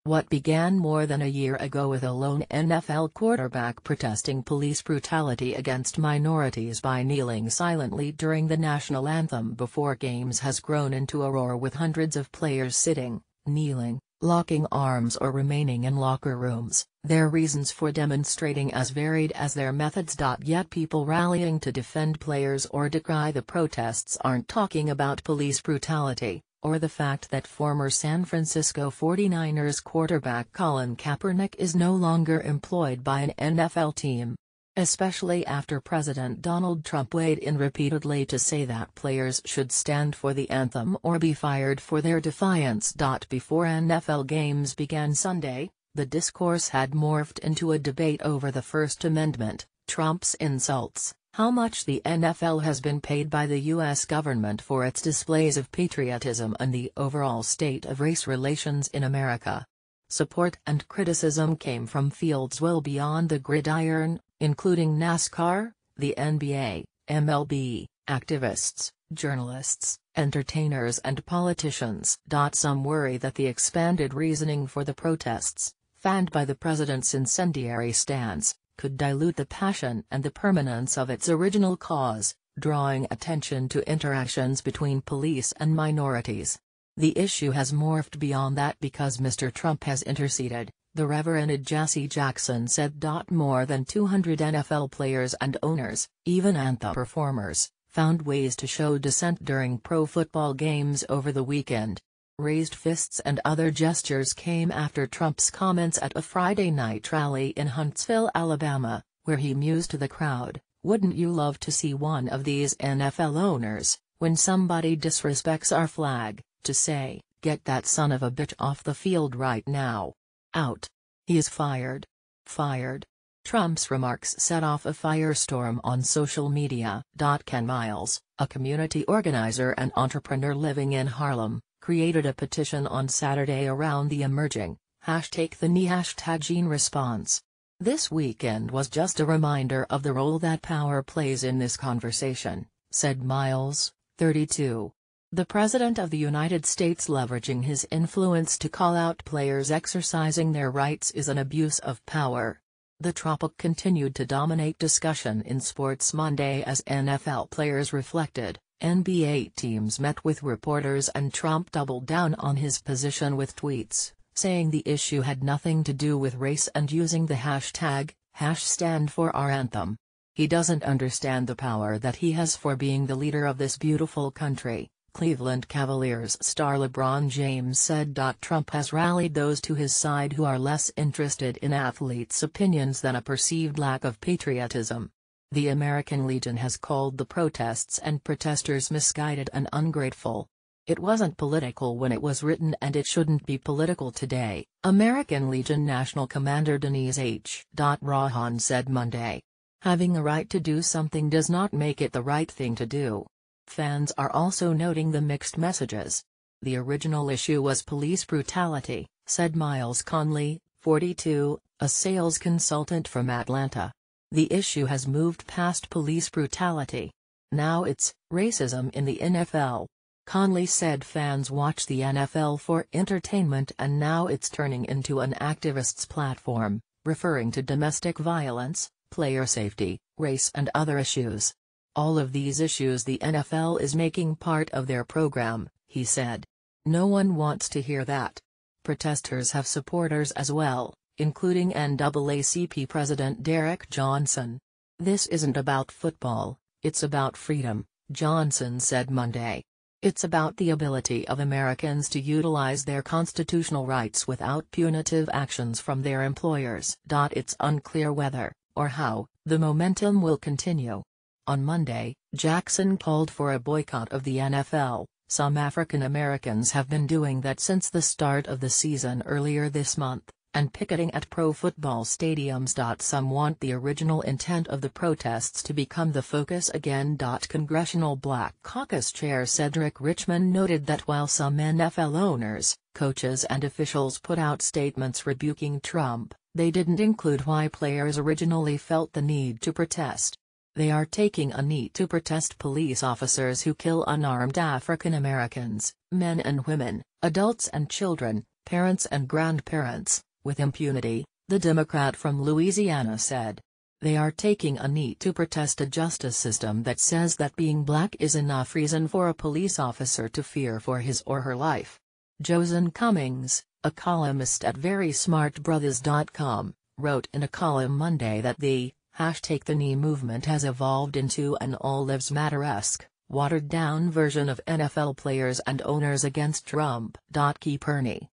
What began more than a year ago with a lone NFL quarterback protesting police brutality against minorities by kneeling silently during the national anthem before games has grown into a roar with hundreds of players sitting, kneeling, locking arms or remaining in locker rooms, their reasons for demonstrating as varied as their methods. Yet people rallying to defend players or decry the protests aren't talking about police brutality, or the fact that former San Francisco 49ers quarterback Colin Kaepernick is no longer employed by an NFL team. Especially after President Donald Trump weighed in repeatedly to say that players should stand for the anthem or be fired for their defiance. Before NFL games began Sunday, the discourse had morphed into a debate over the First Amendment, Trump's insults, how much the NFL has been paid by the U.S. government for its displays of patriotism, and the overall state of race relations in America. Support and criticism came from fields well beyond the gridiron, including NASCAR, the NBA, MLB, activists, journalists, entertainers and politicians. Some worry that the expanded reasoning for the protests, fanned by the president's incendiary stance, could dilute the passion and the permanence of its original cause, drawing attention to interactions between police and minorities. The issue has morphed beyond that because Mr. Trump has interceded, the Reverend Jesse Jackson said. More than 200 NFL players and owners, even anthem performers, found ways to show dissent during pro football games over the weekend. Raised fists and other gestures came after Trump's comments at a Friday night rally in Huntsville, Alabama, where he mused to the crowd, "Wouldn't you love to see one of these NFL owners, when somebody disrespects our flag, to say, 'Get that son of a bitch off the field right now. Out. He is fired. Fired.'" Trump's remarks set off a firestorm on social media. Ken Miles, a community organizer and entrepreneur living in Harlem, created a petition on Saturday around the emerging #TakeTheKnee #in response. "This weekend was just a reminder of the role that power plays in this conversation," said Miles, 32. The President of the United States leveraging his influence to call out players exercising their rights is an abuse of power. The topic continued to dominate discussion in sports Monday as NFL players reflected. NBA teams met with reporters and Trump doubled down on his position with tweets, saying the issue had nothing to do with race and using the hashtag, #stand for our anthem. He doesn't understand the power that he has for being the leader of this beautiful country, Cleveland Cavaliers star LeBron James said. Trump has rallied those to his side who are less interested in athletes' opinions than a perceived lack of patriotism. The American Legion has called the protests and protesters misguided and ungrateful. "It wasn't political when it was written and it shouldn't be political today," American Legion National Commander Denise H. Rahan said Monday. "Having a right to do something does not make it the right thing to do." Fans are also noting the mixed messages. "The original issue was police brutality," said Miles Conley, 42, a sales consultant from Atlanta. "The issue has moved past police brutality. Now it's racism in the NFL." Conley said fans watch the NFL for entertainment and now it's turning into an activist's platform, referring to domestic violence, player safety, race and other issues. "All of these issues the NFL is making part of their program," he said. "No one wants to hear that." Protesters have supporters as well, including NAACP President Derek Johnson. "This isn't about football, it's about freedom," Johnson said Monday. "It's about the ability of Americans to utilize their constitutional rights without punitive actions from their employers." It's unclear whether, or how, the momentum will continue. On Monday, Jackson called for a boycott of the NFL. Some African Americans have been doing that since the start of the season earlier this month, and picketing at pro football stadiums. Some want the original intent of the protests to become the focus again. Congressional Black Caucus Chair Cedric Richmond noted that while some NFL owners, coaches and officials put out statements rebuking Trump, they didn't include why players originally felt the need to protest. "They are taking a knee to protest police officers who kill unarmed African Americans, men and women, adults and children," parents and grandparents, with impunity, the Democrat from Louisiana said. They are taking a knee to protest a justice system that says that being black is enough reason for a police officer to fear for his or her life. Josen Cummings, a columnist at VerySmartBrothers.com, wrote in a column Monday that the #TakeTheKnee movement has evolved into an All Lives Matter-esque, watered-down version of NFL players and owners against Trump. Kaepernick,